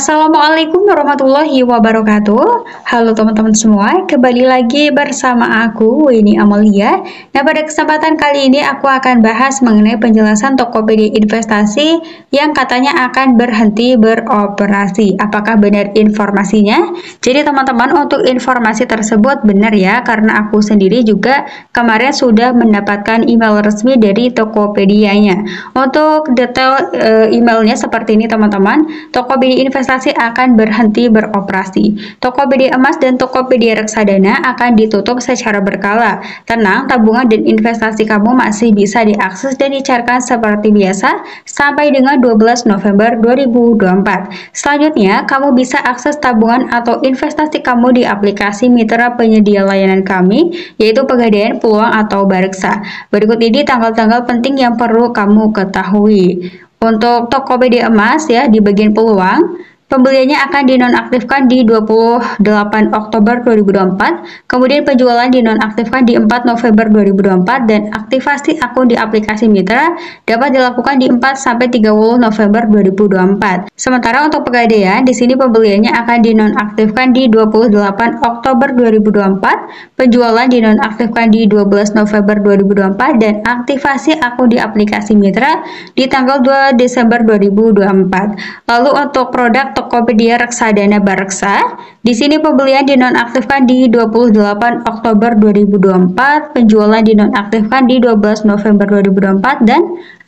Assalamualaikum warahmatullahi wabarakatuh. Halo teman-teman semua, kembali lagi bersama aku Winnie Amalia. Nah, pada kesempatan kali ini aku akan bahas mengenai penjelasan Tokopedia investasi yang katanya akan berhenti beroperasi. Apakah benar informasinya? Jadi teman-teman, untuk informasi tersebut benar ya, karena aku sendiri juga kemarin sudah mendapatkan email resmi dari Tokopedia-nya. Untuk detail emailnya seperti ini teman-teman. Tokopedia investasi akan berhenti beroperasi. Tokopedia emas dan Tokopedia reksadana akan ditutup secara berkala. Tenang, tabungan dan investasi kamu masih bisa diakses dan dicairkan seperti biasa sampai dengan 12 November 2024. Selanjutnya, kamu bisa akses tabungan atau investasi kamu di aplikasi mitra penyedia layanan kami, yaitu Pegadaian, Peluang, atau Bareksa. Berikut ini tanggal-tanggal penting yang perlu kamu ketahui. Untuk Tokopedia emas ya, di bagian peluang, pembeliannya akan dinonaktifkan di 28 Oktober 2024, kemudian penjualan dinonaktifkan di 4 November 2024, dan aktivasi akun di aplikasi mitra dapat dilakukan di 4-30 November 2024. Sementara untuk Pegadaian, di sini pembeliannya akan dinonaktifkan di 28 Oktober 2024, penjualan dinonaktifkan di 12 November 2024, dan aktivasi akun di aplikasi mitra di tanggal 2 Desember 2024. Lalu untuk produk Tokopedia reksadana Bareksa, di sini pembelian dinonaktifkan di 28 Oktober 2024, penjualan dinonaktifkan di 12 November 2024, dan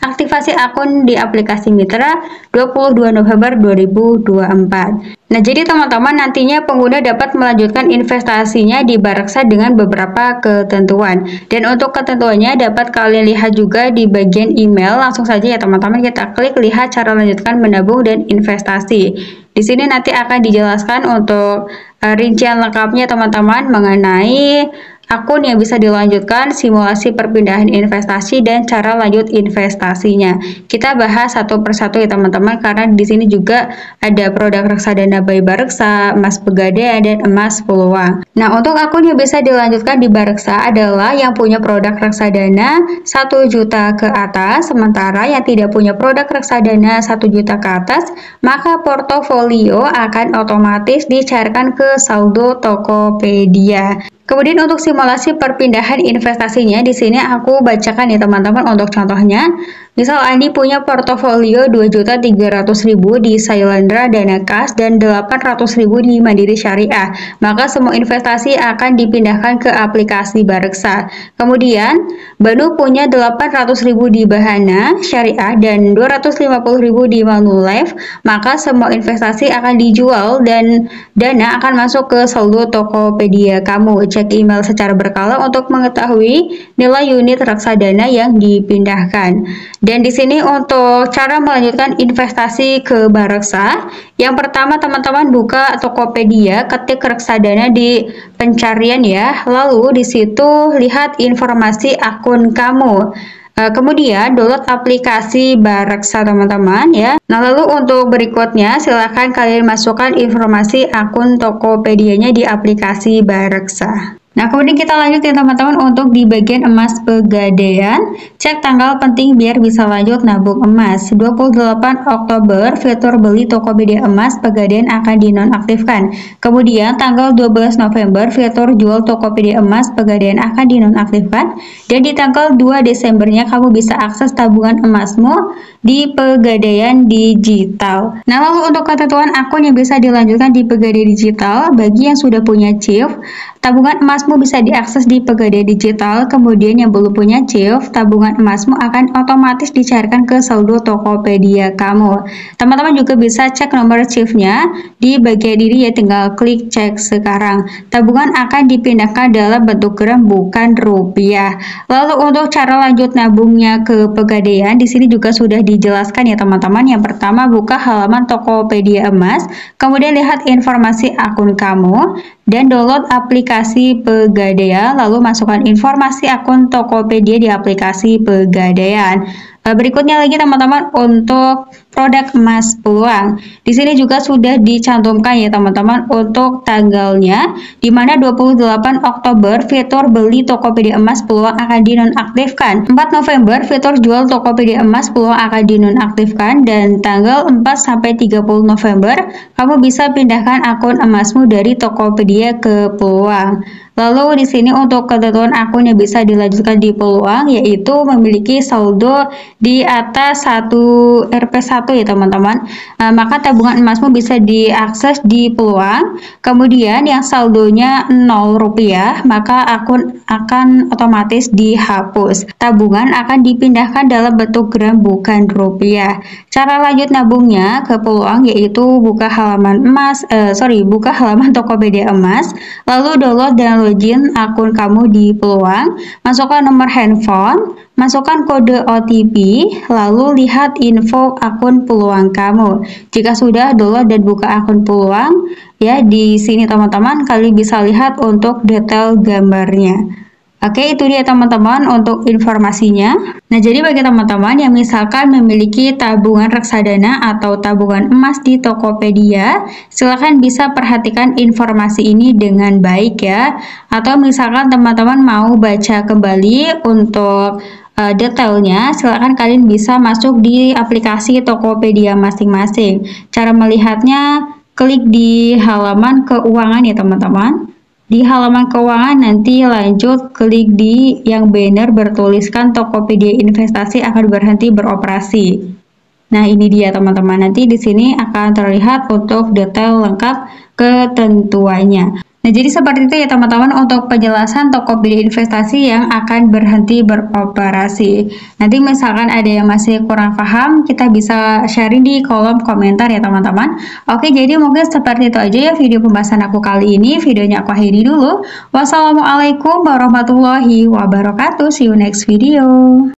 aktivasi akun di aplikasi mitra 22 November 2024. Nah, jadi teman-teman nantinya pengguna dapat melanjutkan investasinya di Bareksa dengan beberapa ketentuan. Dan untuk ketentuannya dapat kalian lihat juga di bagian email. Langsung saja ya teman-teman, kita klik lihat cara melanjutkan menabung dan investasi. Di sini nanti akan dijelaskan untuk rincian lengkapnya teman-teman mengenai akun yang bisa dilanjutkan, simulasi perpindahan investasi, dan cara lanjut investasinya. Kita bahas satu persatu ya teman-teman, karena di sini juga ada produk reksadana by Bareksa, emas Pegadaian, dan emas Peluang. Nah, untuk akun yang bisa dilanjutkan di Bareksa adalah yang punya produk reksadana 1 juta ke atas, sementara yang tidak punya produk reksadana 1 juta ke atas, maka portofolio akan otomatis dicairkan ke saldo Tokopedia. Kemudian untuk simulasi perpindahan investasinya, di sini aku bacakan ya teman-teman untuk contohnya. Misal Andi punya portofolio 2.300.000 di Sailandra Dana Kas dan 800.000 di Mandiri Syariah. Maka semua investasi akan dipindahkan ke aplikasi Bareksa. Kemudian Banu punya 800.000 di Bahana Syariah dan 250.000 di Manulife. Maka semua investasi akan dijual dan dana akan masuk ke saldo Tokopedia kamu. Cek email secara berkala untuk mengetahui nilai unit reksadana yang dipindahkan. Dan di sini untuk cara melanjutkan investasi ke Bareksa, yang pertama teman-teman buka Tokopedia, ketik reksadana di pencarian ya. Lalu di situ lihat informasi akun kamu. Kemudian download aplikasi Bareksa teman-teman ya. Nah, lalu untuk berikutnya silahkan kalian masukkan informasi akun Tokopedia-nya di aplikasi Bareksa. Nah, kemudian kita lanjut ya teman-teman untuk di bagian emas Pegadaian. Cek tanggal penting biar bisa lanjut nabung emas. 28 Oktober fitur beli Tokopedia emas Pegadaian akan dinonaktifkan. Kemudian tanggal 12 November fitur jual Tokopedia emas Pegadaian akan dinonaktifkan. Dan di tanggal 2 Desembernya kamu bisa akses tabungan emasmu di Pegadaian Digital. Nah, lalu untuk ketentuan akun yang bisa dilanjutkan di Pegadaian Digital, bagi yang sudah punya CHIF, tabungan emasmu bisa diakses di Pegadaian Digital. Kemudian yang belum punya CHIF, tabungan emasmu akan otomatis dicairkan ke saldo Tokopedia kamu. Teman-teman juga bisa cek nomor CHIF-nya di bagian ini ya, tinggal klik cek sekarang. Tabungan akan dipindahkan dalam bentuk gram bukan rupiah. Lalu untuk cara lanjut nabungnya ke Pegadaian, di sini juga sudah dijelaskan ya teman-teman. Yang pertama buka halaman Tokopedia emas, kemudian lihat informasi akun kamu dan download aplikasi Pegadaian, lalu masukkan informasi akun Tokopedia di aplikasi Pegadaian. Berikutnya lagi teman-teman untuk produk emas peluang. Di sini juga sudah dicantumkan ya teman-teman untuk tanggalnya, di mana 28 Oktober fitur beli Tokopedia emas peluang akan dinonaktifkan. 4 November fitur jual Tokopedia emas peluang akan dinonaktifkan, dan tanggal 4 sampai 30 November kamu bisa pindahkan akun emasmu dari Tokopedia ke peluang. Lalu di sini untuk ketentuan akun yang bisa dilanjutkan di peluang yaitu memiliki saldo di atas 1 Rp1 ya teman-teman. Maka tabungan emasmu bisa diakses di peluang. Kemudian yang saldonya Rp0 maka akun akan otomatis dihapus. Tabungan akan dipindahkan dalam bentuk gram bukan rupiah. Cara lanjut nabungnya ke peluang yaitu buka halaman Tokopedia emas, lalu download dan login akun kamu di peluang, masukkan nomor handphone, masukkan kode OTP, lalu lihat info akun peluang kamu. Jika sudah download dan buka akun peluang, ya di sini teman-teman kalian bisa lihat untuk detail gambarnya. Oke, itu dia teman-teman untuk informasinya. Nah, jadi bagi teman-teman yang misalkan memiliki tabungan reksadana atau tabungan emas di Tokopedia, silakan bisa perhatikan informasi ini dengan baik ya. Atau misalkan teman-teman mau baca kembali untuk detailnya, silakan kalian bisa masuk di aplikasi Tokopedia masing-masing. Cara melihatnya, klik di halaman keuangan ya teman-teman. Di halaman keuangan nanti lanjut klik di yang banner bertuliskan Tokopedia Investasi akan berhenti beroperasi. Nah, ini dia teman-teman. Nanti di sini akan terlihat untuk detail lengkap ketentuannya. Nah, jadi seperti itu ya teman-teman untuk penjelasan Tokopedia Investasi yang akan berhenti beroperasi. Nanti misalkan ada yang masih kurang paham, kita bisa sharing di kolom komentar ya teman-teman. Oke, jadi mungkin seperti itu aja ya video pembahasan aku kali ini. Videonya aku akhiri dulu. Wassalamualaikum warahmatullahi wabarakatuh. See you next video.